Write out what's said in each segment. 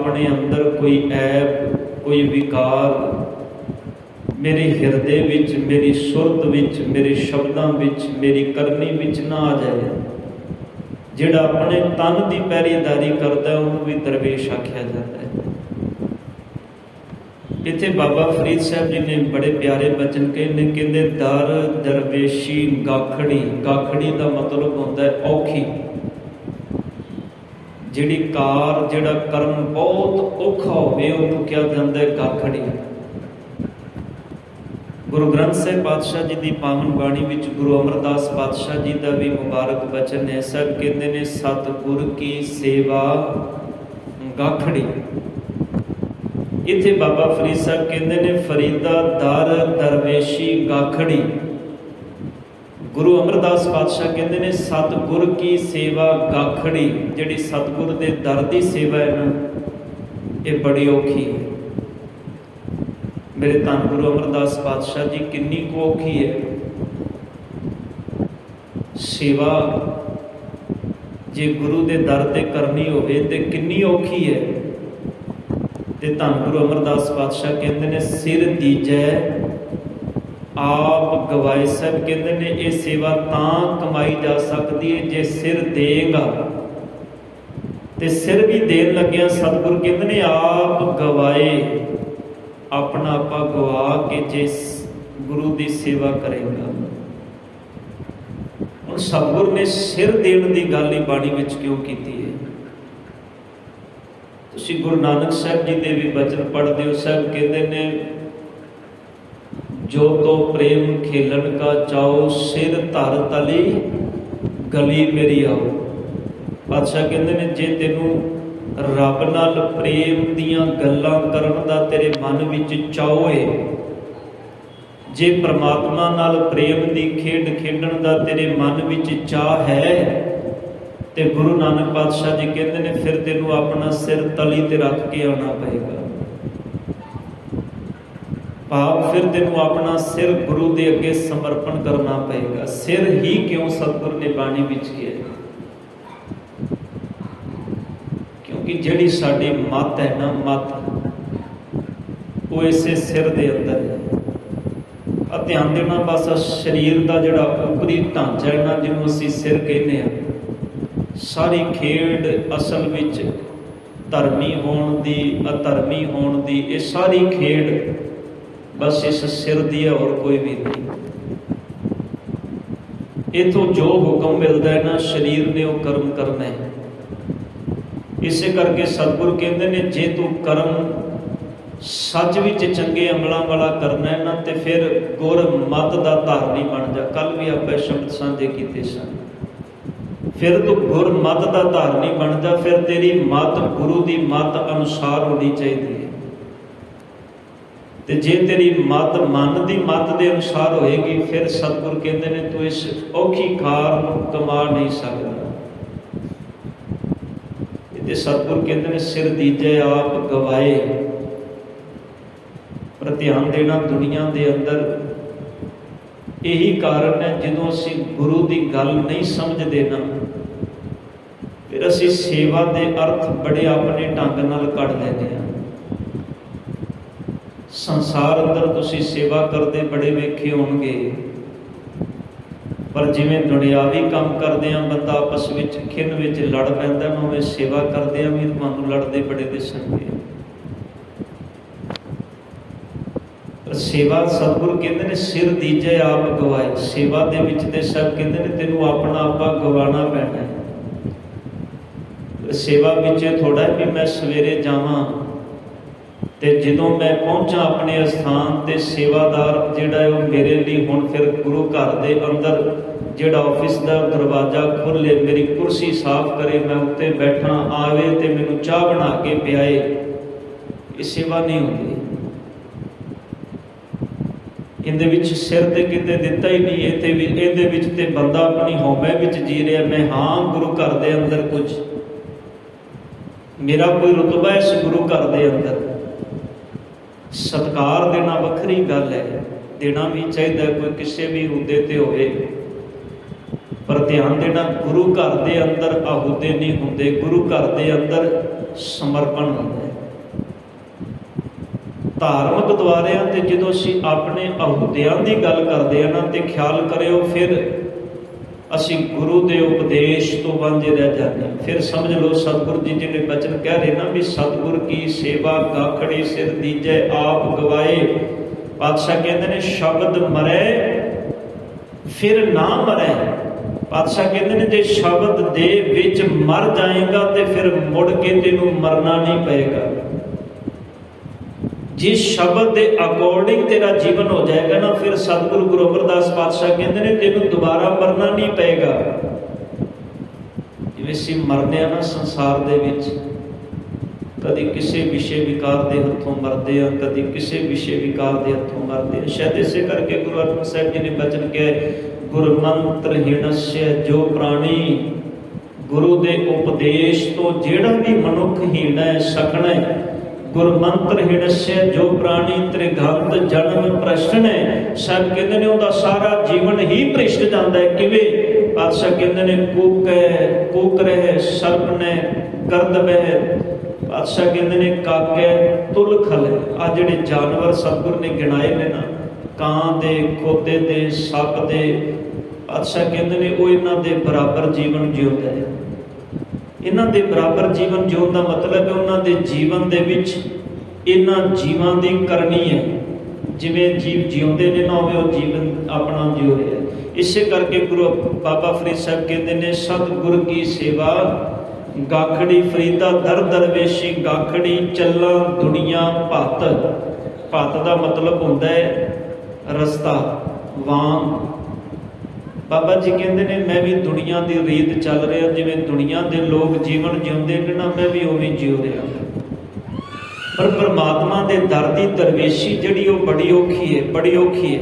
अपने अंदर कोई ऐब, कोई विकार मेरे हिरदे विच, मेरी सुरत विच, मेरे शब्दां विच, मेरी करनी विच ना आ जाए। जिहड़ा अपने तन की पैरीदारी करता है उन्होंने भी दरवेश आख्या जाता है। इत्थे बाबा फरीद साहब जी ने बड़े प्यारे बचन कहे, कहते दर दरवेशी गाखड़ी। गाखड़ी का मतलब होता है औखी, जिहड़ी कार जिहड़ा कर्म बहुत औखा होवे उन्होंने कहा जाता है गाखड़ी। गुरु ग्रंथ साहिब पातशाह जी की पावन बाणी विच गुरु अमरदास पातशाह जी का भी मुबारक बचन है। सब कहते हैं सतगुर की सेवा गाखड़ी। इत्थे बाबा फरीद साहब कहते हैं फरीदा दर दरवेशी गाखड़ी। गुरु अमरदास पातशाह कहते हैं सतगुर की सेवा गाखड़ी। जिहड़ी सतगुर के दर की सेवा है ना, ये बड़ी औखी है। मेरे धन गुरु अमरदास पातशाह जी कितनी को औखी है सेवा, जे गुरु के दर ते करनी होवे ते कितनी औखी है। ते धन गुरु अमरदास पातशाह कहते हैं सिर दीजै आप गवाए। साहब कहते हैं ये सेवा तां कमाई जा सकती है जे सिर देगा, ते सिर भी देन लग्या सतगुरु कहते हैं आप गवाए। अपना आपा गवा के जिस गुरु की सेवा करेगा। हुण सतगुरु ने सिर देने की गल ही बाणी विच क्यों की है? तुसीं गुरु नानक साहब जी के भी बचन पढ़ते हो। साहब कहते हैं जो तो प्रेम खेलन का चाओ, सिर धर तली गली मेरी आओ। पातशाह कहते हैं जे तेनू रब नाल प्रेम दियां गल्लां करन दा तेरे मन विच चाओ है, जे परमात्मा नाल प्रेम दी खेड खेडण दा तेरे मन विच चाह है, ते गुरु नानक पातशाह जी कहते हैं फिर तेनू अपना सिर तली ते रख के आना पएगा। भाव फिर तेनू अपना सिर गुरु दे अगे समर्पण करना पएगा। सिर ही क्यों सतगुरु ने बाणी विच किया, कि जिहड़ी साडी मत है ना, मत वो इसे सिर दे अंदर है। ध्यान देना बस शरीर का जिहड़ा उपरी ढांचा है ना, जिन्हों असीं सिर कहने हैं, सारी खेड असल विच धर्मी होण दी अधर्मी होण दी, ये सारी खेड बस इस सिर दी है और कोई भी नहीं। इथों जो हुक्म मिलता है ना, शरीर ने वो कर्म करना है। इसे करके सतगुरु कहते हैं जे तू कर्म सच विच चंगे अमलों वाला करना है ना, तो फिर गुर मत का धारनी बन जा। कल भी आप शब्द साझे किए सन। फिर तू गुर मत का धारनी बन जा। फिर तेरी मत गुरु की मत अनुसार होनी चाहिए। तो जे तेरी मत मन की मत के अनुसार होएगी, फिर सतगुरु कहते हैं तू इस औखी कार कमा नहीं सकता। सतगुरु कहते हैं सिर दीजे आप गवाए। पर ध्यान देना दुनिया के अंदर यही कारण है, जो असी गुरु की गल नहीं समझते ना, फिर असी सेवा के अर्थ बड़े अपने ढंग नाल कढ़ लेने। संसार अंदर तुसी सेवा करते बड़े वेखे होणगे, पर जिमें दुनियावी काम करते हैं बंदा आपस में खिन में लड़ पैंदा, उवें सेवा करते भी तुहानूं लड़ते बड़े दिसणगे। सेवा सतगुरु कहते हैं सिर दीजे आप गवाए। सेवा दे विच ते सब कहते हैं तेनू अपना आपा गवाना पैना है। सेवा विच थोड़ा भी मैं सवेरे जावां ते जदों मैं पहुंचा अपने स्थान ते सेवादार जिहड़ा है मेरे लिए हुण फिर गुरु घर दे अंदर जिहड़ा ऑफिस का दरवाजा खोले, मेरी कुर्सी साफ करे, मैं उत्ते बैठा, आवे ते मैनूं चाह बना के पियाए, ये सेवा नहीं होती। इहदे विच सिर ते किते दिता ही नहीं। इहदे विच ते बंदा अपनी हौमे विच जी रहा। मैं हाँ गुरु घर दे अंदर कुछ मेरा कोई रुतबा इस गुरु घर दे अंदर। सत्कार देना वखरी गल है, देना भी चाहिए, कोई किसी भी हुदे ते होवे, पर ध्यान देना गुरु घर दे अंदर आहुदे नहीं होंदे। गुरु घर दे अंदर ਸਮਰਪਣ ਹੁੰਦਾ ਹੈ। ਧਾਰਮਿਕ ਗੁਰਦੁਆਰਿਆਂ ਤੇ ਜਦੋਂ ਅਸੀਂ ਆਪਣੇ ਅਹੁਦਿਆਂ ਦੀ ਗੱਲ ਕਰਦੇ ਹਾਂ ਨਾ, ਤੇ ਖਿਆਲ ਕਰਿਓ ਫਿਰ ਅਸੀਂ ਗੁਰੂ ਦੇ ਉਪਦੇਸ਼ ਤੋਂ ਵਾਂਝੇ ਰਹਿ ਜਾਂਦੇ ਹਾਂ। ਫਿਰ ਸਮਝ ਲਓ ਸਤਿਗੁਰੂ ਜੀ ਜਿਹੜੇ ਬਚਨ ਕਹਿ ਰਹੇ ਨਾ ਵੀ ਸਤਿਗੁਰ ਕੀ ਸੇਵਾ ਗਾਖੜੀ ਸਿਰ ਦੀਜੈ ਆਪ ਗਵਾਏ। ਪਾਤਸ਼ਾਹ ਕਹਿੰਦੇ ਨੇ ਸ਼ਬਦ ਮਰੇ ਫਿਰ ਨਾ ਮਰੇ। ਪਾਤਸ਼ਾਹ ਕਹਿੰਦੇ ਨੇ ਜੇ ਸ਼ਬਦ ਦੇ ਵਿੱਚ ਮਰ ਜਾਏਗਾ ਤੇ ਫਿਰ ਮੁੜ ਕੇ ਤੈਨੂੰ ਮਰਨਾ ਨਹੀਂ ਪਏਗਾ। ਜਿਸ ਸ਼ਬਦ ਦੇ ਅਕੋਰਡਿੰਗ ਤੇਰਾ ਜੀਵਨ ਹੋ ਜਾਏਗਾ ਨਾ, ਫਿਰ ਸਤਿਗੁਰੂ ਗੁਰੂ ਅਮਰਦਾਸ ਪਾਤਸ਼ਾਹ ਕਹਿੰਦੇ ਨੇ ਤੈਨੂੰ ਦੁਬਾਰਾ ਮਰਨਾ ਨਹੀਂ ਪਏਗਾ। ਜਿਵੇਂ ਅਸੀਂ ਮਰਦੇ ਆ ਨਾ ਸੰਸਾਰ ਦੇ ਵਿੱਚ, ਕਦੀ ਕਿਸੇ ਵਿਸ਼ੇ ਵਿਕਾਰ ਦੇ ਹੱਥੋਂ ਮਰਦੇ ਆ, ਕਦੀ ਕਿਸੇ ਵਿਸ਼ੇ ਵਿਕਾਰ ਦੇ ਹੱਥੋਂ ਮਰਦੇ ਆ। ਸ਼ਾਇਦ ਇਸੇ ਕਰਕੇ ਗੁਰੂ ਅਰਜਨ ਸਾਹਿਬ ਜੀ ਨੇ ਬਚਨ ਕਿਹਾ ਗੁਰਮੰਤਰ ਹੀਣਸਯ ਜੋ ਪ੍ਰਾਣੀ। ਗੁਰੂ ਦੇ ਉਪਦੇਸ਼ ਤੋਂ ਜਿਹੜਾ ਵੀ ਮਨੁੱਖ ਹੀਣ ਹੈ ਸਖਣਾ ਹੈ। ਗੁਰਮੰਤਰ ਹੀਣਸਯ ਜੋ ਪ੍ਰਾਣੀ ਤ੍ਰਿਗੰਤ ਜਨਮ ਪ੍ਰਸ਼ਨ ਹੈ। ਸਾਹਿਬ ਕਹਿੰਦੇ ਨੇ ਉਹਦਾ ਸਾਰਾ ਜੀਵਨ ਹੀ ਭ੍ਰਿਸ਼ਟ ਜਾਂਦਾ ਹੈ। ਕਿਵੇਂ? ਪਾਤਸ਼ਾਹ ਕਹਿੰਦੇ ਨੇ ਕੂਕ ਰਹਿ ਸਰਪਨੇ ਕਰਦ ਬਹਿ। ਪਾਤਸ਼ਾਹ ਕਹਿੰਦੇ ਨੇ ਕਾਕੇ ਤੁਲ ਖਲ। ਆ ਜਿਹੜੇ ਜਾਨਵਰ ਸਤਿਗੁਰ ਨੇ ਗਿਣਾਏ ਨੇ ਨਾ, ਕਾਂ ਦੇ, ਖੋਤੇ ਦੇ, ਸੱਪ ਦੇ, ਪਾਤਸ਼ਾਹ ਕਹਿੰਦੇ ਨੇ ਉਹ ਇਹਨਾਂ ਦੇ ਬਰਾਬਰ ਜੀਵਨ ਜਿਉਂਦਾ ਹੈ। ਇਹਨਾਂ ਦੇ ਬਰਾਬਰ ਜੀਵਨ ਜਿਉਣ ਦਾ ਮਤਲਬ ਹੈ ਉਹਨਾਂ ਦੇ ਜੀਵਨ ਦੇ ਵਿੱਚ ਇਹਨਾਂ ਜੀਵਾਂ ਦੀ ਕਰਨੀ ਹੈ। ਜਿਵੇਂ ਜੀਵ ਜਿਉਂਦੇ ਨੇ ਨਾ ਉਵੇਂ ਉਹ ਜੀਵਨ ਆਪਣਾ ਜਿਉ ਰਿਹਾ। ਇਸੇ ਕਰਕੇ ਗੁਰੂ ਬਾਬਾ ਫਰੀਦ ਸਾਹਿਬ ਕਹਿੰਦੇ ਨੇ ਸਤਿਗੁਰ ਕੀ ਸੇਵਾ ਗਾਖੜੀ ਫਰੀਦਾ ਦਰ ਦਰਵੇਸ਼ੀ ਗਾਖੜੀ ਚੱਲਾਂ ਦੁਨੀਆ ਭੱਤ। ਭੱਤ ਦਾ ਮਤਲਬ ਹੁੰਦਾ ਹੈ ਰਸਤਾ ਵਾਂਗ। ਬਾਬਾ ਜੀ ਕਹਿੰਦੇ ਨੇ ਮੈਂ ਵੀ ਦੁਨੀਆ ਦੀ ਰੀਤ ਚੱਲ ਰਿਹਾ, ਜਿਵੇਂ ਦੁਨੀਆ ਦੇ ਲੋਕ ਜੀਵਨ ਜਿਉਂਦੇ ਨੇ ਨਾ ਮੈਂ ਵੀ ਉਵੇਂ ਜਿਉ ਰਿਹਾ। ਪਰ ਪਰਮਾਤਮਾ ਦੇ ਦਰ ਦੀ ਦਰਵੇਸ਼ੀ ਜਿਹੜੀ ਉਹ ਬੜੀ ਔਖੀ ਹੈ, ਬੜੀ ਔਖੀ ਹੈ।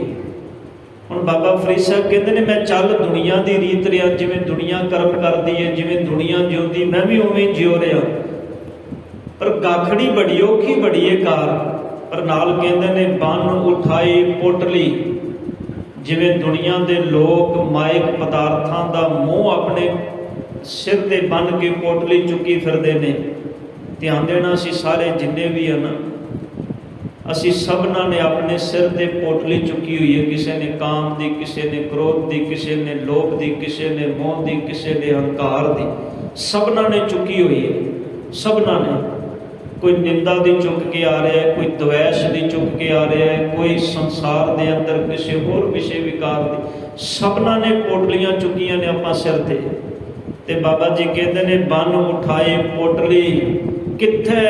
ਹੁਣ ਬਾਬਾ ਫਰੀਦ ਸਾਹਿਬ ਕਹਿੰਦੇ ਨੇ ਮੈਂ ਚੱਲ ਦੁਨੀਆ ਦੀ ਰੀਤ ਰਿਹਾ, ਜਿਵੇਂ ਦੁਨੀਆ ਕਰਮ ਕਰਦੀ ਹੈ, ਜਿਵੇਂ ਦੁਨੀਆ ਜਿਉਂਦੀ ਮੈਂ ਵੀ ਉਵੇਂ ਜਿਉ ਰਿਹਾ। ਪਰ ਗਾਖੜੀ ਬੜੀ ਔਖੀ, ਬੜੀ ਹੈ ਕਾਰ। ਪਰ ਨਾਲ ਕਹਿੰਦੇ ਨੇ ਬੰਨ ਉਠਾਈ ਪੋਟਲੀ। ਜਿਵੇਂ ਦੁਨੀਆ ਦੇ ਲੋਕ ਮਾਇਕ ਪਦਾਰਥਾਂ ਦਾ ਮੋਹ ਆਪਣੇ ਸਿਰ ਤੇ ਬੰਨ੍ਹ ਕੇ ਪੋਟਲੀ ਚੁੱਕੀ ਫਿਰਦੇ ਨੇ। ਧਿਆਨ ਦੇਣਾ ਅਸੀਂ ਸਾਰੇ ਜਿੰਨੇ ਵੀ ਹਨ, ਅਸੀਂ ਸਭਨਾਂ ਨੇ ਆਪਣੇ ਸਿਰ ਤੇ ਪੋਟਲੀ ਚੁੱਕੀ ਹੋਈ ਹੈ। ਕਿਸੇ ਨੇ ਕਾਮ ਦੀ, ਕਿਸੇ ਨੇ ਕ੍ਰੋਧ ਦੀ, ਕਿਸੇ ਨੇ ਲੋਭ ਦੀ, ਕਿਸੇ ਨੇ ਮੋਹ ਦੀ, ਕਿਸੇ ਨੇ ਹੰਕਾਰ ਦੀ। ਸਭਨਾਂ ਨੇ ਚੁੱਕੀ ਹੋਈ ਹੈ, ਸਭਨਾਂ ਨੇ। ਕੋਈ ਨਿੰਦਾ ਦੀ ਚੁੱਕ ਕੇ ਆ ਰਿਹਾ ਹੈ, ਕੋਈ ਦਵੈਸ਼ ਦੀ ਚੁੱਕ ਕੇ ਆ ਰਿਹਾ ਹੈ, ਕੋਈ ਸੰਸਾਰ ਦੇ ਅੰਦਰ ਕਿਸੇ ਹੋਰ ਵਿਸ਼ੇ ਵਿਕਾਰ ਦੀ। ਸਭਨਾਂ ਨੇ ਪੋਟਲੀਆਂ ਚੁੱਕੀਆਂ ਨੇ ਆਪਾਂ ਸਿਰ ਤੇ ਬਾਬਾ ਜੀ ਕਹਿੰਦੇ ਨੇ ਬੰਨ ਉਠਾਏ ਪੋਟਲੀ ਕਿੱਥੇ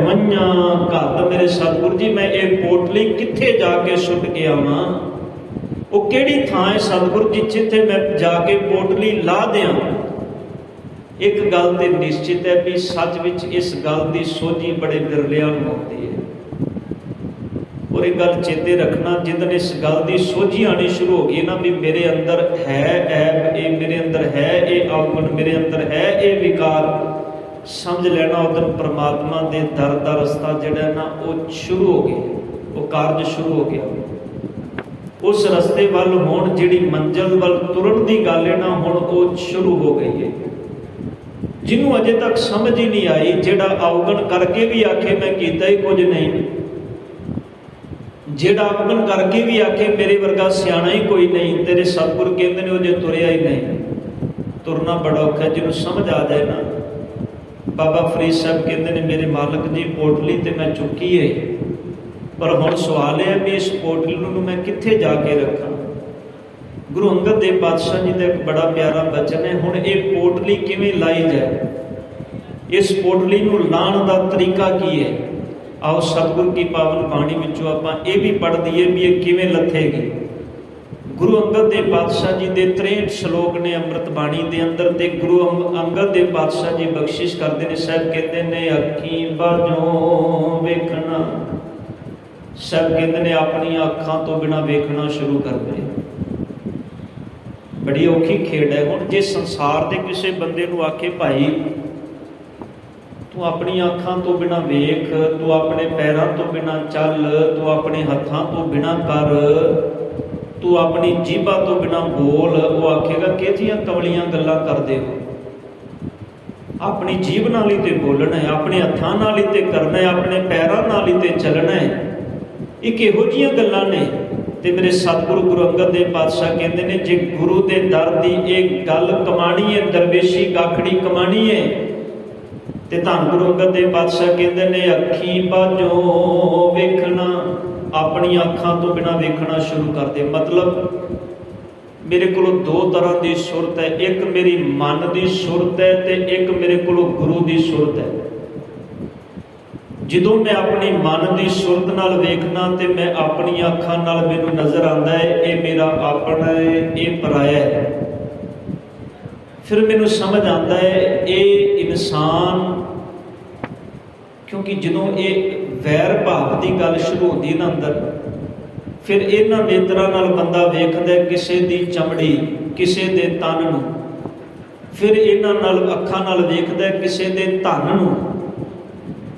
ਮਈਆਂ ਘੱਤ। ਮੇਰੇ ਸਤਿਗੁਰੂ ਜੀ ਮੈਂ ਇਹ ਪੋਟਲੀ ਕਿੱਥੇ ਜਾ ਕੇ ਸੁੱਟ ਕੇ ਆਵਾਂ? ਉਹ ਕਿਹੜੀ ਥਾਂ ਹੈ ਸਤਿਗੁਰੂ ਜੀ ਜਿੱਥੇ ਮੈਂ ਜਾ ਕੇ ਪੋਟਲੀ ਲਾ ਦਿਆਂ? ਇੱਕ ਗੱਲ ਤੇ ਨਿਸ਼ਚਿਤ ਹੈ ਵੀ ਸੱਚ ਵਿੱਚ ਇਸ ਗੱਲ ਦੀ ਸੋਝੀ ਬੜੇ ਬਿਰਲਿਆਂ ਨੂੰ ਆਉਂਦੀ ਹੈ। ਔਰ ਇਹ ਗੱਲ ਚੇਤੇ ਰੱਖਣਾ, ਜਿੱਦਣ ਇਸ ਗੱਲ ਦੀ ਸੋਝੀ ਆਉਣੀ ਸ਼ੁਰੂ ਹੋ ਗਈ ਨਾ ਵੀ ਮੇਰੇ ਅੰਦਰ ਹੈ ਐਬ, ਇਹ ਮੇਰੇ ਅੰਦਰ ਹੈ, ਇਹ ਔਗਣ ਮੇਰੇ ਅੰਦਰ ਹੈ, ਇਹ ਵਿਕਾਰ, ਸਮਝ ਲੈਣਾ ਉਦੋਂ ਪਰਮਾਤਮਾ ਦੇ ਦਰ ਦਾ ਰਸਤਾ ਜਿਹੜਾ ਨਾ ਉਹ ਸ਼ੁਰੂ ਹੋ ਗਿਆ, ਉਹ ਕਾਰਜ ਸ਼ੁਰੂ ਹੋ ਗਿਆ। ਉਸ ਰਸਤੇ ਵੱਲ ਹੁਣ ਜਿਹੜੀ ਮੰਜ਼ਿਲ ਵੱਲ ਤੁਰਨ ਦੀ ਗੱਲ ਹੈ ਨਾ ਹੁਣ ਉਹ ਸ਼ੁਰੂ ਹੋ ਗਈ ਹੈ। ਜਿਹਨੂੰ ਅਜੇ ਤੱਕ ਸਮਝ ਹੀ ਨਹੀਂ ਆਈ, ਜਿਹੜਾ ਅਵਗਣ ਕਰਕੇ ਵੀ ਆਖੇ ਮੈਂ ਕੀਤਾ ਹੀ ਕੁਝ ਨਹੀਂ, ਜਿਹੜਾ ਅਵਗਣ ਕਰਕੇ ਵੀ ਆਖੇ ਮੇਰੇ ਵਰਗਾ ਸਿਆਣਾ ਹੀ ਕੋਈ ਨਹੀਂ, ਤੇਰੇ ਸਤਿਗੁਰ ਕਹਿੰਦੇ ਨੇ ਉਹ ਜੇ ਤੁਰਿਆ ਹੀ ਨਹੀਂ। ਤੁਰਨਾ ਬੜਾ ਔਖਾ, ਜਿਹਨੂੰ ਸਮਝ ਆ ਜਾਏ ਨਾ। ਬਾਬਾ ਫਰੀਦ ਸਾਹਿਬ ਕਹਿੰਦੇ ਨੇ ਮੇਰੇ ਮਾਲਕ ਜੀ ਪੋਟਲੀ ਤੇ ਮੈਂ ਚੁੱਕੀ ਹੈ, ਪਰ ਹੁਣ ਸਵਾਲ ਇਹ ਹੈ ਵੀ ਇਸ ਪੋਟਲੀ ਨੂੰ ਮੈਂ ਕਿੱਥੇ ਜਾ ਕੇ ਰੱਖਾਂ? ਗੁਰੂ ਅੰਗਦ ਦੇਵ ਪਾਤਸ਼ਾਹ ਜੀ ਦਾ ਇੱਕ ਬੜਾ ਪਿਆਰਾ ਬਚਨ ਹੈ, ਹੁਣ ਇਹ ਪੋਟਲੀ ਕਿਵੇਂ ਲਾਈ ਜਾਏ? ਇਸ ਪੋਟਲੀ ਨੂੰ ਲਾਉਣ ਦਾ ਤਰੀਕਾ ਕੀ ਹੈ? ਆਓ ਸਤਿਗੁਰ ਕੀ ਪਾਵਨ ਬਾਣੀ ਵਿੱਚੋਂ ਆਪਾਂ ਇਹ ਵੀ ਪੜ੍ਹ ਦਈਏ ਵੀ ਇਹ ਕਿਵੇਂ ਲੱਥੇਗੀ। ਗੁਰੂ ਅੰਗਦ ਦੇਵ ਪਾਤਸ਼ਾਹ ਜੀ ਦੇ 63 ਸ਼ਲੋਕ ਨੇ ਅੰਮ੍ਰਿਤ ਬਾਣੀ ਦੇ ਅੰਦਰ, ਤੇ ਗੁਰੂ ਅੰਗਦ ਦੇਵ ਪਾਤਸ਼ਾਹ ਜੀ ਬਖਸ਼ਿਸ਼ ਕਰਦੇ ਨੇ। ਸਾਹਿਬ ਕਹਿੰਦੇ ਨੇ ਅੱਖੀਂ ਬਾਝੋਂ ਵੇਖਣਾ। ਸਾਹਿਬ ਕਹਿੰਦੇ ਨੇ ਆਪਣੀਆਂ ਅੱਖਾਂ ਤੋਂ ਬਿਨਾਂ ਵੇਖਣਾ ਸ਼ੁਰੂ ਕਰਦੇ। ਬੜੀ ਔਖੀ ਖੇਡ ਹੈ। ਹੁਣ ਜੇ ਸੰਸਾਰ ਦੇ ਕਿਸੇ ਬੰਦੇ ਨੂੰ ਆਖੇ ਭਾਈ ਤੂੰ ਆਪਣੀਆਂ ਅੱਖਾਂ ਤੋਂ ਬਿਨਾਂ ਵੇਖ, ਤੂੰ ਆਪਣੇ ਪੈਰਾਂ ਤੋਂ ਬਿਨਾਂ ਚੱਲ, ਤੂੰ ਆਪਣੇ ਹੱਥਾਂ ਤੋਂ ਬਿਨਾਂ ਕਰ, ਤੂੰ ਆਪਣੀ ਜੀਭਾ ਤੋਂ ਬਿਨਾਂ ਬੋਲ, ਉਹ ਆਖੇਗਾ ਕਿਹੜੀਆਂ ਕਵਲੀਆਂ ਗੱਲਾਂ ਕਰਦੇ ਹੋ। ਆਪਣੀ ਜੀਭ ਨਾਲ ਹੀ ਤੇ ਬੋਲਣਾ ਹੈ, ਆਪਣੇ ਹੱਥਾਂ ਨਾਲ ਹੀ ਤੇ ਕਰਨਾ ਹੈ, ਆਪਣੇ ਪੈਰਾਂ ਨਾਲ ਹੀ ਤੇ ਚੱਲਣਾ ਹੈ। ਇੱਕ ਇਹੋ ਜਿਹੀਆਂ ਗੱਲਾਂ ਨੇ। ਤੇ ਮੇਰੇ ਸਤਿਗੁਰੂ ਗੁਰੂ ਅੰਗਦ ਦੇਵ ਪਾਤਸ਼ਾਹ ਕਹਿੰਦੇ ਨੇ, ਜੇ ਗੁਰੂ ਦੇ ਦਰ ਦੀ ਇਹ ਗੱਲ ਕਮਾਣੀ ਹੈ, ਦਰਵੇਸ਼ੀ ਗਾਖੜੀ ਕਮਾਣੀ ਹੈ, ਤੇ ਧੰਨ ਗੁਰੂ ਅੰਗਦ ਦੇਵ ਪਾਤਸ਼ਾਹ ਕਹਿੰਦੇ ਨੇ, ਅੱਖੀ ਬਾਝੋਂ ਵੇਖਣਾ, ਆਪਣੀਆਂ ਅੱਖਾਂ ਤੋਂ ਬਿਨਾਂ ਵੇਖਣਾ ਸ਼ੁਰੂ ਕਰ ਦੇ। ਮਤਲਬ ਮੇਰੇ ਕੋਲੋਂ ਦੋ ਤਰ੍ਹਾਂ ਦੀ ਸੁਰਤ ਹੈ, ਇੱਕ ਮੇਰੀ ਮਨ ਦੀ ਸੁਰਤ ਹੈ ਤੇ ਇੱਕ ਮੇਰੇ ਕੋਲੋਂ ਗੁਰੂ ਦੀ ਸੁਰਤ ਹੈ। ਜਦੋਂ ਮੈਂ ਆਪਣੀ ਮਨ ਦੀ ਸੁਰਤ ਨਾਲ ਵੇਖਣਾ ਤੇ ਮੈਂ ਆਪਣੀਆਂ ਅੱਖਾਂ ਨਾਲ ਮੈਨੂੰ ਨਜ਼ਰ ਆਉਂਦਾ ਹੈ ਇਹ ਮੇਰਾ ਆਪਣਾ ਹੈ, ਇਹ ਪਰਾਇਆ ਹੈ। ਫਿਰ ਮੈਨੂੰ ਸਮਝ ਆਉਂਦਾ ਹੈ ਇਹ ਇਨਸਾਨ, ਕਿਉਂਕਿ ਜਦੋਂ ਇਹ ਵੈਰ ਭਾਵ ਦੀ ਗੱਲ ਸ਼ੁਰੂ ਹੁੰਦੀ ਨਾ ਅੰਦਰ, ਫਿਰ ਇਹਨਾਂ ਨੇਤਰਾਂ ਨਾਲ ਬੰਦਾ ਵੇਖਦਾ ਕਿਸੇ ਦੀ ਚਮੜੀ, ਕਿਸੇ ਦੇ ਤਨ ਨੂੰ, ਫਿਰ ਇਹਨਾਂ ਨਾਲ ਅੱਖਾਂ ਨਾਲ ਵੇਖਦਾ ਕਿਸੇ ਦੇ ਧਨ ਨੂੰ,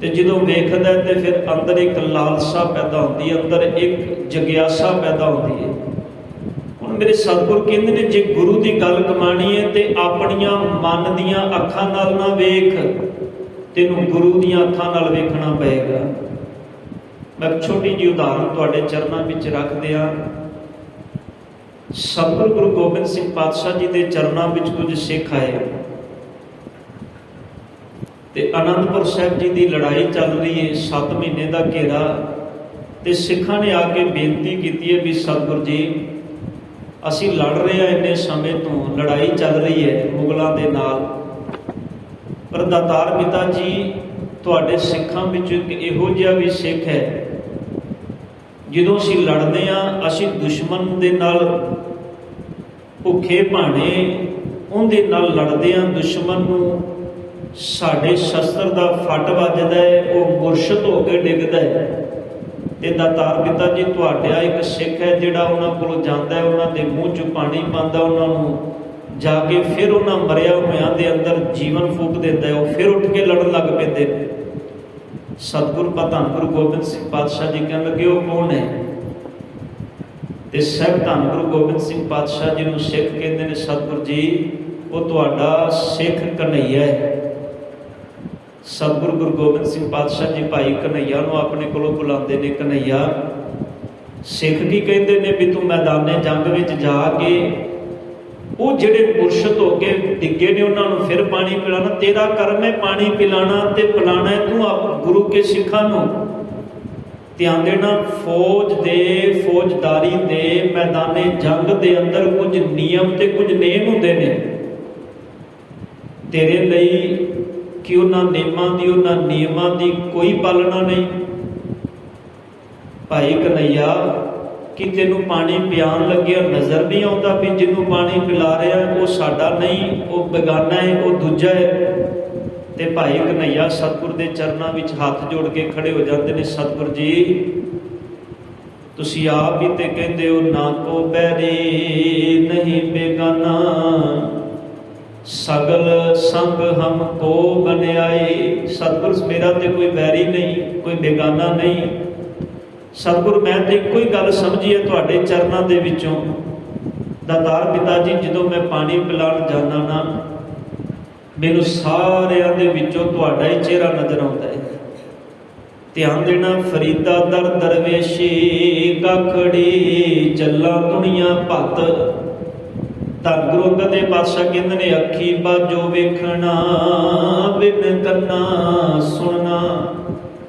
ਤੇ ਜਦੋਂ ਵੇਖਦਾ ਤੇ ਫਿਰ ਅੰਦਰ ਇੱਕ ਲਾਲਸਾ ਪੈਦਾ ਹੁੰਦੀ ਹੈ, ਅੰਦਰ ਇੱਕ ਜਗਿਆਸਾ ਪੈਦਾ ਹੁੰਦੀ ਹੈ। ਹੁਣ ਮੇਰੇ ਸਤਿਗੁਰ ਕਹਿੰਦੇ ਨੇ, ਜੇ ਗੁਰੂ ਦੀ ਗੱਲ ਕਮਾਣੀ ਹੈ ਤੇ ਆਪਣੀਆਂ ਮਨ ਦੀਆਂ ਅੱਖਾਂ ਨਾਲ ਨਾ ਵੇਖ, ਤੈਨੂੰ ਗੁਰੂ ਦੀਆਂ ਅੱਖਾਂ ਨਾਲ ਵੇਖਣਾ ਪਏਗਾ। ਮੈਂ ਛੋਟੀ ਜਿਹੀ ਉਦਾਹਰਨ ਤੁਹਾਡੇ ਚਰਨਾਂ ਵਿੱਚ ਰੱਖਦੇ ਹਾਂ। ਸਤਿਗੁਰੂ ਗੁਰੂ ਗੋਬਿੰਦ ਸਿੰਘ ਪਾਤਸ਼ਾਹ ਜੀ ਦੇ ਚਰਨਾਂ ਵਿੱਚ ਕੁਝ ਸਿੱਖ ਆਏ ਤੇ ਅਨੰਦਪੁਰ ਸਾਹਿਬ ਜੀ ਦੀ ਲੜਾਈ ਚੱਲ ਰਹੀ ਹੈ, 7 ਮਹੀਨੇ ਦਾ ਘੇਰਾ, ਤੇ ਸਿੱਖਾਂ ਨੇ ਆ ਕੇ ਬੇਨਤੀ ਕੀਤੀ ਹੈ ਵੀ ਸਤਿਗੁਰ ਜੀ ਅਸੀਂ ਲੜ ਰਹੇ ਹਾਂ, ਇੰਨੇ ਸਮੇਂ ਤੋਂ ਲੜਾਈ ਚੱਲ ਰਹੀ ਹੈ ਮੁਗਲਾਂ ਦੇ ਨਾਲ, ਪਰ ਦਾਤਾਰ ਪਿਤਾ ਜੀ ਤੁਹਾਡੇ ਸਿੱਖਾਂ ਵਿੱਚ ਇੱਕ ਇਹੋ ਜਿਹਾ ਵੀ ਸਿੱਖ ਹੈ, ਜਦੋਂ ਅਸੀਂ ਲੜਦੇ ਹਾਂ ਅਸੀਂ ਦੁਸ਼ਮਣ ਦੇ ਨਾਲ ਭੁੱਖੇ ਭਾਣੇ ਉਹਦੇ ਨਾਲ ਲੜਦੇ ਹਾਂ, ਦੁਸ਼ਮਣ ਨੂੰ ਸਾਡੇ ਸ਼ਸਤਰ ਦਾ ਫੱਟ ਵੱਜਦਾ ਹੈ, ਉਹ ਮੁਰਸ਼ਦ ਹੋ ਕੇ ਡਿੱਗਦਾ ਹੈ। ਤੇ ਦਾਤਾਰ ਪਿਤਾ ਜੀ ਤੁਹਾਡਾ ਇੱਕ ਸਿੱਖ ਹੈ ਜਿਹੜਾ ਉਹਨਾਂ ਕੋਲ ਜਾਂਦਾ ਹੈ, ਉਹਨਾਂ ਦੇ ਮੂੰਹ 'ਚ ਪਾਣੀ ਪਾਉਂਦਾ, ਉਹਨਾਂ ਨੂੰ ਜਾ ਕੇ ਫਿਰ ਉਹਨਾਂ ਮਰਿਆ ਹੋਇਆਂ ਦੇ ਅੰਦਰ ਜੀਵਨ ਫੂਕ ਦਿੰਦਾ, ਉਹ ਫਿਰ ਉੱਠ ਕੇ ਲੜਨ ਲੱਗ ਪੈਂਦੇ ਨੇ। ਸਤਿਗੁਰੂ ਧੰਨ ਗੁਰੂ ਗੋਬਿੰਦ ਸਿੰਘ ਪਾਤਸ਼ਾਹ ਜੀ ਕਹਿਣ ਲੱਗੇ ਉਹ ਕੌਣ ਹੈ? ਤੇ ਸਾਹਿਬ ਧੰਨ ਗੁਰੂ ਗੋਬਿੰਦ ਸਿੰਘ ਪਾਤਸ਼ਾਹ ਜੀ ਨੂੰ ਸਿੱਖ ਕਹਿੰਦੇ ਨੇ, ਸਤਿਗੁਰ ਜੀ ਉਹ ਤੁਹਾਡਾ ਸਿੱਖ ਕਨ੍ਹਈਆ ਹੈ। ਸਤਿਗੁਰੂ ਗੁਰੂ ਗੋਬਿੰਦ ਸਿੰਘ ਪਾਤਸ਼ਾਹ ਜੀ ਭਾਈ ਕਨ੍ਹਈਆ ਨੂੰ ਆਪਣੇ ਕੋਲੋਂ ਬੁਲਾਉਂਦੇ ਨੇ। ਕਨ੍ਹਈਆ, ਸਿੱਖ ਕੀ ਕਹਿੰਦੇ ਨੇ ਵੀ ਤੂੰ ਮੈਦਾਨੇ ਜੰਗ ਵਿੱਚ ਜਾ ਕੇ ਉਹ ਜਿਹੜੇ ਮੁਰਸ਼ਦ ਹੋ ਕੇ ਡਿੱਗੇ ਨੇ ਉਹਨਾਂ ਨੂੰ ਫਿਰ ਪਾਣੀ ਪਿਲਾਣਾ, ਤੇਰਾ ਕਰਮ ਹੈ ਪਾਣੀ ਪਿਲਾਣਾ ਤੇ ਪਿਲਾਣਾ ਹੈ ਤੂੰ ਗੁਰੂ ਕੇ ਸਿੱਖਾਂ ਨੂੰ। ਧਿਆਨ ਦੇਣਾ, ਫੌਜਦਾਰੀ ਦੇ ਮੈਦਾਨੇ ਜੰਗ ਦੇ ਅੰਦਰ ਕੁਝ ਨਿਯਮ ਤੇ ਕੁਝ ਨੇਮ ਹੁੰਦੇ ਨੇ ਤੇਰੇ ਲਈ, ਕਿ ਉਹਨਾਂ ਨੇਮਾਂ ਦੀ ਉਹਨਾਂ ਨਿਯਮਾਂ ਦੀ ਕੋਈ ਪਾਲਣਾ ਨਹੀਂ। ਭਾਈ ਕਨ੍ਹਈਆ, ਕਿ ਤੈਨੂੰ ਪਾਣੀ ਪਿਆਉਣ ਲੱਗਿਆ ਨਜ਼ਰ ਨਹੀਂ ਆਉਂਦਾ ਵੀ ਜਿਹਨੂੰ ਪਾਣੀ ਪਿਲਾ ਰਿਹਾ ਉਹ ਸਾਡਾ ਨਹੀਂ, ਉਹ ਬੇਗਾਨਾ ਹੈ, ਉਹ ਦੂਜਾ ਹੈ? ਤੇ ਭਾਈ ਕਨ੍ਹਈਆ ਸਤਿਗੁਰ ਦੇ ਚਰਨਾਂ ਵਿੱਚ ਹੱਥ ਜੋੜ ਕੇ ਖੜੇ ਹੋ ਜਾਂਦੇ ਨੇ, ਸਤਿਗੁਰ ਜੀ ਤੁਸੀਂ ਆਪ ਹੀ ਤੇ ਕਹਿੰਦੇ ਹੋ ਨਾ ਕੋ ਬੈਰੀ ਨਹੀਂ ਬੇਗਾਨਾ, ਸਗਲ ਸੰਗ ਹਮ ਕੋ ਬਨਿਆਏ। ਸਤਿਗੁਰ ਮੇਰਾ ਤੇ ਕੋਈ ਵੈਰੀ ਨਹੀਂ, ਕੋਈ ਬੇਗਾਨਾ ਨਹੀਂ। ਸਤਿਗੁਰ ਮੈਂ ਤੇ ਇੱਕੋ ਹੀ ਗੱਲ ਸਮਝੀ ਹੈ ਤੁਹਾਡੇ ਚਰਨਾਂ ਦੇ ਵਿੱਚੋਂ, ਦਾਤਾਰ ਪਿਤਾ ਜੀ ਜਦੋਂ ਮੈਂ ਪਾਣੀ ਪਿਲਾਉਣ ਜਾਂਦਾ ਨਾ ਮੈਨੂੰ ਸਾਰਿਆਂ ਦੇ ਵਿੱਚੋਂ ਤੁਹਾਡਾ ਹੀ ਚਿਹਰਾ ਨਜ਼ਰ ਆਉਂਦਾ ਹੈ। ਧਿਆਨ ਦੇਣਾ, ਫਰੀਦਾ ਦਰ ਦਰਵੇਸ਼ੀ ਗਾਖੜੀ ਚੱਲਾ ਦੁਨੀਆ ਭੱਤ। ਧੰਨ ਗੁਰੂ ਅੰਗਦ ਦੇਵ ਪਾਤਸ਼ਾਹ ਕਹਿੰਦੇ ਨੇ, ਅੱਖੀ ਬਾਝੋਂ ਵੇਖਣਾ ਬਿਨ ਕੰਨਾਂ ਸੁਣਨਾ।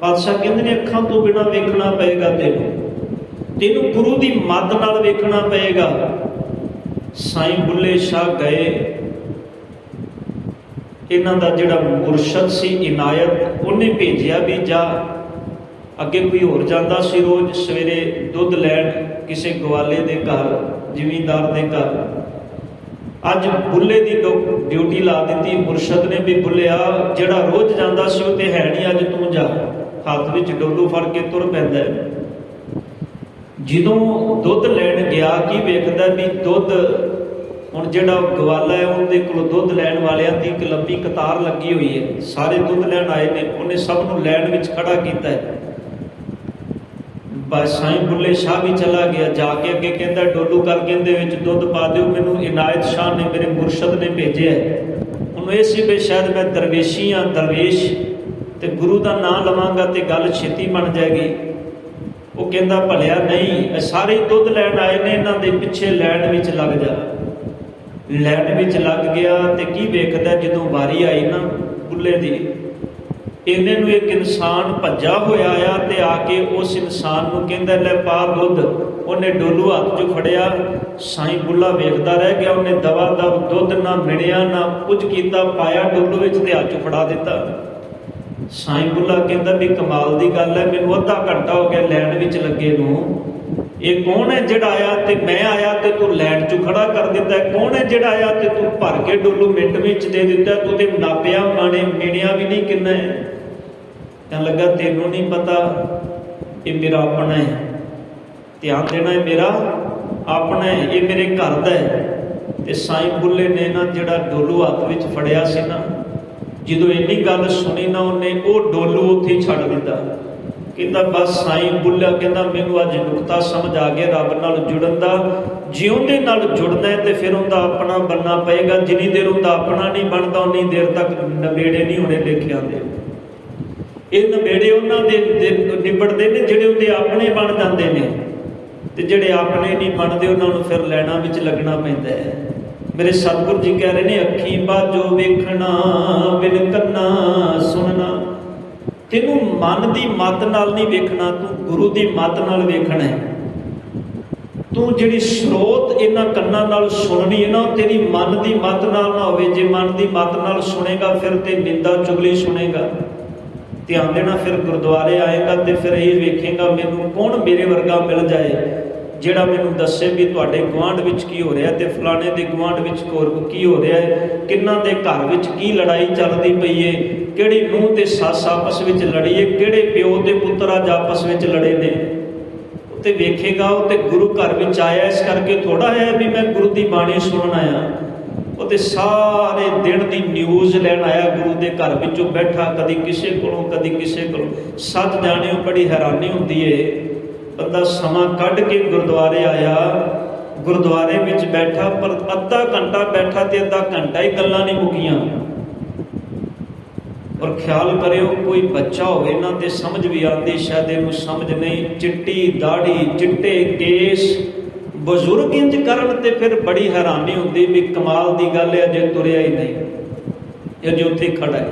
ਪਾਤਸ਼ਾਹ ਕਹਿੰਦੇ ਨੇ ਅੱਖਾਂ ਤੋਂ ਬਿਨਾਂ ਵੇਖਣਾ ਪਏਗਾ ਤੈਨੂੰ ਗੁਰੂ ਦੀ ਮੱਦ ਨਾਲ ਵੇਖਣਾ ਪਏਗਾ। ਸਾਈਂ ਬੁੱਲੇ ਸ਼ਾਹ ਗਏ, ਇਹਨਾਂ ਦਾ ਜਿਹੜਾ ਮੁਰਸ਼ਦ ਸੀ ਇਨਾਇਤ, ਉਹਨੇ ਭੇਜਿਆ ਵੀ ਜਾ। ਅੱਗੇ ਕੋਈ ਹੋਰ ਜਾਂਦਾ ਸੀ ਰੋਜ਼ ਸਵੇਰੇ ਦੁੱਧ ਲੈਣ ਕਿਸੇ ਗਵਾਲੇ ਦੇ ਘਰ, ਜ਼ਿਮੀਂਦਾਰ ਦੇ ਘਰ। ਅੱਜ ਬੁੱਲੇ ਦੀ ਡਿਊਟੀ ਲਾ ਦਿੱਤੀ ਮੁਰਸ਼ਦ ਨੇ ਵੀ ਬੁੱਲਿਆ ਜਿਹੜਾ ਰੋਜ਼ ਜਾਂਦਾ ਸੀ ਉਹ ਤੇ ਹੈ ਨਹੀਂ, ਅੱਜ ਤੂੰ ਜਾ। ਹੱਥ ਵਿੱਚ ਡੋਲੂ ਫੜ ਕੇ ਤੁਰ ਪੈਂਦਾ। ਜਦੋਂ ਦੁੱਧ ਲੈਣ ਗਿਆ ਕੀ ਵੇਖਦਾ ਵੀ ਦੁੱਧ, ਹੁਣ ਜਿਹੜਾ ਗਵਾਲਾ ਹੈ ਉਹਦੇ ਕੋਲ ਦੁੱਧ ਲੈਣ ਵਾਲਿਆਂ ਦੀ ਇੱਕ ਲੰਬੀ ਕਤਾਰ ਲੱਗੀ ਹੋਈ ਹੈ, ਸਾਰੇ ਦੁੱਧ ਲੈਣ ਆਏ ਨੇ, ਉਹਨੇ ਸਭ ਨੂੰ ਲੈਣ ਵਿੱਚ ਖੜਾ ਕੀਤਾ ਹੈ। ਬਸ ਸਾਈਂ ਬੁੱਲੇ ਸ਼ਾਹ ਵੀ ਚਲਾ ਗਿਆ, ਜਾ ਕੇ ਅੱਗੇ ਕਹਿੰਦਾ ਡੋਲੂ ਕਰਕੇ ਇਹਦੇ ਵਿੱਚ ਦੁੱਧ ਪਾ ਦਿਓ, ਮੈਨੂੰ ਇਨਾਇਤ ਸ਼ਾਹ ਨੇ ਮੇਰੇ ਮੁਰਸ਼ਦ ਨੇ ਭੇਜਿਆ। ਉਹਨੂੰ ਉਹਨੂੰ ਇਹ ਸੀ ਵੀ ਸ਼ਾਇਦ ਮੈਂ ਦਰਵੇਸ਼ੀ ਹਾਂ, ਦਰਵੇਸ਼, ਤੇ ਗੁਰੂ ਦਾ ਨਾਂ ਲਵਾਂਗਾ ਤੇ ਗੱਲ ਛੇਤੀ ਬਣ ਜਾਏਗੀ। ਉਹ ਕਹਿੰਦਾ ਭਲਿਆ ਨਹੀਂ, ਇਹ ਸਾਰੇ ਦੁੱਧ ਲੈਣ ਆਏ ਨੇ, ਇਹਨਾਂ ਦੇ ਪਿੱਛੇ ਲੈਣ ਵਿੱਚ ਲੱਗ ਜਾ। ਲੈਣ ਵਿੱਚ ਲੱਗ ਗਿਆ ਤੇ ਕੀ ਵੇਖਦਾ, ਜਦੋਂ ਵਾਰੀ ਆਈ ਨਾ ਬੁੱਲੇ ਦੀ, ਇੰਨੇ ਨੂੰ ਇੱਕ ਇਨਸਾਨ ਭੱਜਾ ਹੋਇਆ ਆ ਤੇ ਆ ਕੇ ਉਸ ਇਨਸਾਨ ਨੂੰ ਕਹਿੰਦਾ ਲੈ ਪਾ ਦੁੱਧ। ਉਹਨੇ ਡੋਲੂ ਹੱਥ 'ਚ ਫੜਿਆ, ਸਾਈਂ ਬੁੱਲਾ ਵੇਖਦਾ ਰਹਿ ਗਿਆ। ਉਹਨੇ ਦਵਾ ਦਵ ਦੁੱਧ ਨਾ ਮਿਣਿਆ ਨਾ ਕੁਝ ਕੀਤਾ, ਪਾਇਆ ਡੋਲੂ ਵਿੱਚ ਤੇ ਹੱਥ 'ਚ ਫੜਾ ਦਿੱਤਾ। ਸਾਈਂ ਬੁੱਲਾ ਕਹਿੰਦਾ ਵੀ ਕਮਾਲ ਦੀ ਗੱਲ ਹੈ, ਮੈਨੂੰ ਅੱਧਾ ਘੰਟਾ ਹੋ ਗਿਆ ਲੈਣ ਵਿੱਚ ਲੱਗੇ ਨੂੰ, ਇਹ ਕੌਣ ਹੈ ਜਿਹੜਾ ਆਇਆ ਤੇ ਮੈਂ ਆਇਆ ਤੇ ਤੂੰ ਲੈਣ 'ਚ ਖੜਾ ਕਰ ਦਿੱਤਾ? ਕੌਣ ਹੈ ਜਿਹੜਾ ਆਇਆ ਤੇ ਤੂੰ ਭਰ ਕੇ ਡੋਲੂ ਮਿੰਟ ਵਿੱਚ ਦੇ ਦਿੱਤਾ? ਤੂੰ ਤੇ ਨਾਪਿਆ ਮਾਣੇ ਮਿਣਿਆ ਵੀ ਨਹੀਂ ਕਿੰਨਾ ਹੈ। ਕਹਿਣ ਲੱਗਾ ਤੈਨੂੰ ਨਹੀਂ ਪਤਾ, ਇਹ ਮੇਰਾ ਆਪਣਾ ਹੈ, ਧਿਆਨ ਦੇਣਾ, ਇਹ ਮੇਰਾ ਆਪਣਾ ਹੈ, ਇਹ ਮੇਰੇ ਘਰ ਦਾ ਹੈ। ਤੇ ਸਾਈਂ ਬੁੱਲੇ ਨੇ ਨਾ ਜਿਹੜਾ ਡੋਲੂ ਹੱਥ ਵਿੱਚ ਫੜਿਆ ਸੀ ਨਾ, ਜਦੋਂ ਇੰਨੀ ਗੱਲ ਸੁਣੀ ਨਾ, ਉਹਨੇ ਉਹ ਡੋਲੂ ਉੱਥੇ ਹੀ ਛੱਡ ਦਿੱਤਾ। ਕਹਿੰਦਾ ਬਸ ਸਾਈਂ ਬੁੱਲਾ ਕਹਿੰਦਾ ਮੈਨੂੰ ਅੱਜ ਨੁਕਤਾ ਸਮਝ ਆ ਗਿਆ ਰੱਬ ਨਾਲ ਜੁੜਨ ਦਾ। ਜੇ ਉਹਦੇ ਨਾਲ ਜੁੜਨਾ ਹੈ ਤੇ ਫਿਰ ਉਹਦਾ ਆਪਣਾ ਬਣਨਾ ਪਏਗਾ। ਜਿੰਨੀ ਦੇਰ ਉਹਦਾ ਆਪਣਾ ਨਹੀਂ ਬਣਦਾ ਉਨੀ ਦੇਰ ਤੱਕ ਨਵੇੜੇ ਨਹੀਂ ਹੋਣੇ ਲੇਖਿਆਂ ਦੇ। ਇਹ ਨਵੇੜੇ ਉਹਨਾਂ ਦੇ ਨਿਬੜਦੇ ਨੇ ਜਿਹੜੇ ਉਹਦੇ ਆਪਣੇ ਬਣ ਜਾਂਦੇ ਨੇ, ਤੇ ਜਿਹੜੇ ਆਪਣੇ ਨਹੀਂ ਬਣਦੇ ਉਹਨਾਂ ਨੂੰ ਫਿਰ ਲੈਣਾ ਵਿੱਚ ਲੱਗਣਾ ਪੈਂਦਾ ਹੈ। ਮੇਰੇ ਸਤਿਗੁਰੂ ਜੀ ਕਹਿ ਰਹੇ ਨੇ ਅੱਖੀ ਬਾਝੋ ਵੇਖਣਾ ਬਿਨ ਕੰਨਾ ਸੁਣਨਾ। ਤੈਨੂੰ ਮਨ ਦੀ ਮੱਤ ਨਾਲ ਨਹੀਂ ਵੇਖਣਾ, ਤੂੰ ਗੁਰੂ ਦੀ ਮੱਤ ਨਾਲ ਵੇਖਣਾ ਹੈ। ਤੂੰ ਜਿਹੜੀ ਸਰੋਤ ਇਹਨਾਂ ਕੰਨਾਂ ਨਾਲ ਸੁਣਨੀ ਹੈ ਨਾ, ਉਹ ਤੇਰੀ ਮਨ ਦੀ ਮੱਤ ਨਾਲ ਨਾ ਹੋਵੇ। ਜੇ ਮਨ ਦੀ ਮੱਤ ਨਾਲ ਸੁਣੇਗਾ ਫਿਰ ਤੇ ਨਿੰਦਾ ਚੁਗਲੀ ਸੁਣੇਗਾ। ਧਿਆਨ ਦੇਣਾ, ਫਿਰ ਗੁਰਦੁਆਰੇ ਆਏਗਾ ਤੇ ਫਿਰ ਇਹ ਵੇਖੇਗਾ ਮੈਨੂੰ ਕੌਣ ਮੇਰੇ ਵਰਗਾ ਮਿਲ ਜਾਏ ਜਿਹੜਾ ਮੈਨੂੰ ਦੱਸੇ ਵੀ ਤੁਹਾਡੇ ਗੁਆਂਢ ਵਿੱਚ ਕੀ ਹੋ ਰਿਹਾ ਤੇ ਫਲਾਣੇ ਦੇ ਗੁਆਂਢ ਵਿੱਚ ਕੀ ਹੋ ਰਿਹਾ ਹੈ, ਕਿੰਨਾਂ ਦੇ ਘਰ ਵਿੱਚ ਕੀ ਲੜਾਈ ਚੱਲਦੀ ਪਈ ਏ, ਕਿਹੜੀ ਨੂੰਹ ਤੇ ਸੱਸ ਆਪਸ ਵਿੱਚ ਲੜੀ ਏ, ਕਿਹੜੇ ਪਿਓ ਤੇ ਪੁੱਤਰ ਅੱਜ ਆਪਸ ਵਿੱਚ ਲੜੇ ਨੇ। ਤੇ ਵੇਖੇਗਾ ਉਹ ਤੇ ਗੁਰੂ ਘਰ ਵਿੱਚ ਆਇਆ ਇਸ ਕਰਕੇ ਥੋੜਾ ਹੈ ਵੀ ਮੈਂ ਗੁਰੂ ਦੀ ਬਾਣੀ ਸੁਣਨ ਆਇਆ। ਉਹ ਤੇ ਸਾਰੇ ਦਿਨ ਦੀ ਨਿਊਜ਼ ਲੈਣ ਆਇਆ, ਗੁਰੂ ਦੇ ਘਰ ਵਿੱਚੋਂ ਬੈਠਾ, ਕਦੀ ਕਿਸੇ ਕੋਲੋਂ ਕਦੀ ਕਿਸੇ ਕੋਲੋਂ। ਸੱਚ ਜਾਣਿਓ ਬੜੀ ਹੈਰਾਨੀ ਹੁੰਦੀ ਏ, ਬੰਦਾ ਸਮਾਂ ਕੱਢ ਕੇ ਗੁਰਦੁਆਰੇ ਆਇਆ, ਗੁਰਦੁਆਰੇ ਵਿੱਚ ਬੈਠਾ, ਪਰ ਅੱਧਾ ਘੰਟਾ ਬੈਠਾ ਤੇ ਅੱਧਾ ਘੰਟਾ ਹੀ ਗੱਲਾਂ ਨਹੀਂ ਮੁੱਕੀਆਂ। ਔਰ ਖਿਆਲ ਕਰਿਓ ਕੋਈ ਬੱਚਾ ਹੋਵੇ ਨਾ ਤੇ ਸਮਝ ਵੀ ਆਉਂਦੀ, ਸ਼ਾਇਦ ਇਹਨੂੰ ਸਮਝ ਨਹੀਂ। ਚਿੱਟੀ ਦਾੜੀ, ਚਿੱਟੇ ਕੇਸ, ਬਜ਼ੁਰਗ ਇੰਜ ਕਰਨ ਤੇ ਫਿਰ ਬੜੀ ਹੈਰਾਨੀ ਹੁੰਦੀ ਵੀ ਕਮਾਲ ਦੀ ਗੱਲ ਹੈ, ਅਜੇ ਤੁਰਿਆ ਹੀ ਨਹੀਂ, ਅਜੇ ਉੱਥੇ ਖੜਾ ਹੈ।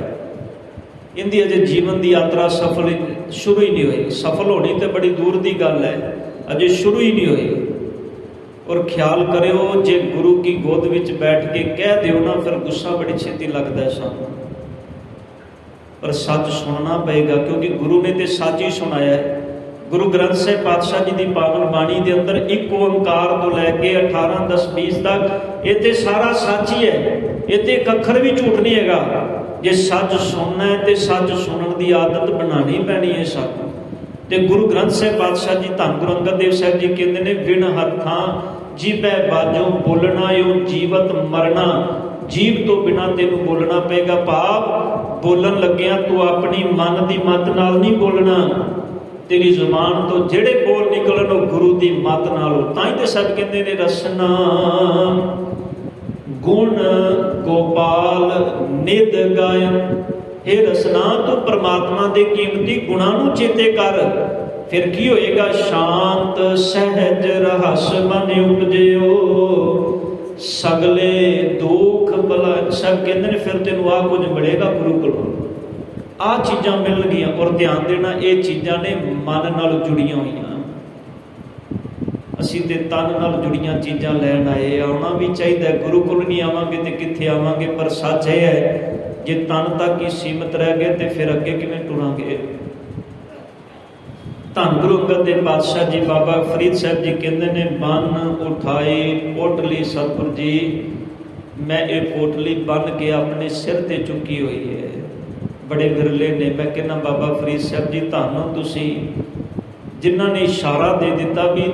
ਇਹਦੀ ਅਜੇ ਜੀਵਨ ਦੀ ਯਾਤਰਾ ਸਫਲ ਸ਼ੁਰੂ ਹੀ ਨਹੀਂ ਹੋਈ। ਸਫਲ ਹੋਣੀ ਤੇ ਬੜੀ ਦੂਰ ਦੀ ਗੱਲ ਹੈ, ਅਜੇ ਸ਼ੁਰੂ ਹੀ ਨਹੀਂ ਹੋਈ। ਔਰ ਖਿਆਲ ਕਰਿਓ ਜੇ ਗੁਰੂ ਕੀ ਗੋਦ ਵਿੱਚ ਬੈਠ ਕੇ ਕਹਿ ਦਿਓ ਨਾ, ਫਿਰ ਗੁੱਸਾ ਬੜੀ ਛੇਤੀ ਲੱਗਦਾ ਹੈ ਸਾਨੂੰ। ਪਰ ਸੱਚ ਸੁਣਨਾ ਪਏਗਾ, ਕਿਉਂਕਿ ਗੁਰੂ ਨੇ ਤੇ ਸੱਚ ਹੀ ਸੁਣਾਇਆ ਹੈ। ਗੁਰੂ ਗ੍ਰੰਥ ਸਾਹਿਬ ਪਾਤਸ਼ਾਹ ਜੀ ਦੀ ਪਾਵਨ ਬਾਣੀ ਦੇ ਅੰਦਰ ਇੱਕ ਓੰਕਾਰ ਤੋਂ ਲੈ ਕੇ 18, 10, 20 ਤੱਕ ਇਹ ਤੇ ਸਾਰਾ ਸੱਚ ਹੀ ਹੈ। ਇਹ ਤੇ ਇੱਕ ਅੱਖਰ ਵੀ ਝੂਠ ਨਹੀਂ ਹੈਗਾ। ਜੇ ਸੱਚ ਸੁਣਨਾ ਹੈ ਤੇ ਸੱਚ ਸੁਣਨ ਦੀ ਆਦਤ ਬਣਾਉਣੀ ਪੈਣੀ ਹੈ ਸਾਨੂੰ। ਤੇ ਗੁਰੂ ਗ੍ਰੰਥ ਸਾਹਿਬ ਪਾਤਸ਼ਾਹ ਜੀ ਧੰਨ ਗੁਰੂ ਅੰਗਦ ਦੇਵ ਸਾਹਿਬ ਜੀ ਕਹਿੰਦੇ ਨੇ ਵਿਣ ਹੱਥਾਂ ਜੀਭੈ ਬਾਝੋਂ ਬੋਲਣਾ ਓ ਜੀਵਤ ਮਰਨਾ। ਜੀਭ ਤੋਂ ਬਿਨਾਂ ਤੈਨੂੰ ਬੋਲਣਾ ਪਏਗਾ। ਭਾਵ ਬੋਲਣ ਲੱਗਿਆ ਤੂੰ ਆਪਣੀ ਮਨ ਦੀ ਮੱਤ ਨਾਲ ਨਹੀਂ ਬੋਲਣਾ। ਤੇਰੀ ਜ਼ੁਬਾਨ ਤੋਂ ਜਿਹੜੇ ਬੋਲ ਨਿਕਲਣ ਉਹ ਗੁਰੂ ਦੀ ਮੱਤ ਨਾਲ ਹੋ। ਤਾਂ ਹੀ ਤੇ ਸਭ ਕਹਿੰਦੇ ਨੇ ਰਸਨਾ ਗੁਣ ਗੋਪਾਲ ਨਿਧ ਗਾਇਨ। ਇਹ ਰਸਨਾ ਤੂੰ ਪ੍ਰਮਾਤਮਾ ਦੇ ਕੀਮਤੀ ਗੁਣਾਂ ਨੂੰ ਚੇਤੇ ਕਰ, ਫਿਰ ਕੀ ਹੋਏਗਾ? ਸ਼ਾਂਤ ਸਹਿਜ ਰਹੱਸ ਮਨ ਉਪਜਿਓ ਸਗਲੇ ਦੁੱਖ ਬਲਾ। ਸਭ ਕਹਿੰਦੇ ਨੇ ਫਿਰ ਤੈਨੂੰ ਆਹ ਕੁਝ ਮਿਲੇਗਾ ਗੁਰੂ ਕੋਲੋਂ, ਆਹ ਚੀਜ਼ਾਂ ਮਿਲਣਗੀਆਂ। ਔਰ ਧਿਆਨ ਦੇਣਾ, ਇਹ ਚੀਜ਼ਾਂ ਨੇ ਮਨ ਨਾਲ ਜੁੜੀਆਂ ਹੋਈਆਂ। ਅਸੀਂ ਤੇ ਤਨ ਨਾਲ ਜੁੜੀਆਂ ਚੀਜ਼ਾਂ ਲੈਣ ਆਏ। ਆਉਣਾ ਵੀ ਚਾਹੀਦਾ, ਗੁਰੂ ਕੋਲ ਨਹੀਂ ਆਵਾਂਗੇ ਤੇ ਕਿੱਥੇ ਆਵਾਂਗੇ। ਪਰ ਸੱਚ ਇਹ ਹੈ, ਜੇ ਤਨ ਤੱਕ ਹੀ ਸੀਮਤ ਰਹਿ ਗਏ ਤੇ ਫਿਰ ਅੱਗੇ ਕਿਵੇਂ ਟੁਰਾਂਗੇ? ਧੰਨ ਗੁਰੂ ਅੰਗਦ ਦੇਵ ਪਾਤਸ਼ਾਹ ਜੀ ਬਾਬਾ ਫਰੀਦ ਸਾਹਿਬ ਜੀ ਕਹਿੰਦੇ ਨੇ ਬੰਨ ਉਠਾਈ ਪੋਟਲੀ ਸਤਿਗੁਰ ਜੀ, ਮੈਂ ਇਹ ਪੋਟਲੀ ਬੰਨ ਕੇ ਆਪਣੇ ਸਿਰ ਤੇ ਚੁੱਕੀ ਹੋਈ ਹੈ। ਬੜੇ ਵਿਰਲੇ ਨੇ। ਮੈਂ ਕਹਿੰਦਾ ਬਾਬਾ ਫਰੀਦ ਸਾਹਿਬ ਜੀ ਤੁਹਾਨੂੰ ਤੁਸੀਂ ਜਿਨ੍ਹਾਂ ਨੇ ਇਸ਼ਾਰਾ ਦੇ ਦਿੱਤਾ ਵੀ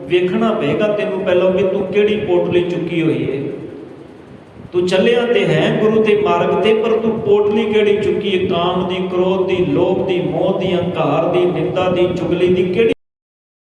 ਵੇਖਣਾ ਪਏਗਾ ਤੈਨੂੰ ਪਹਿਲਾਂ ਵੀ ਤੂੰ ਕਿਹੜੀ ਪੋਟਲੀ ਚੁੱਕੀ ਹੋਈ ਹੈ। ਤੂੰ ਚੱਲਿਆ ਤੇ ਹੈ ਗੁਰੂ ਦੇ ਮਾਰਗ ਤੇ, ਪਰ ਤੂੰ ਪੋਟਲੀ ਕਿਹੜੀ ਚੁੱਕੀ ਹੈ? ਕਾਮ ਦੀ, ਕ੍ਰੋਧ ਦੀ, ਲੋਭ ਦੀ, ਮੋਹ ਦੀ, ਹੰਕਾਰ ਦੀ, ਨਿੰਦਾ ਦੀ, ਚੁਗਲੀ ਦੀ, ਕਿਹੜੀ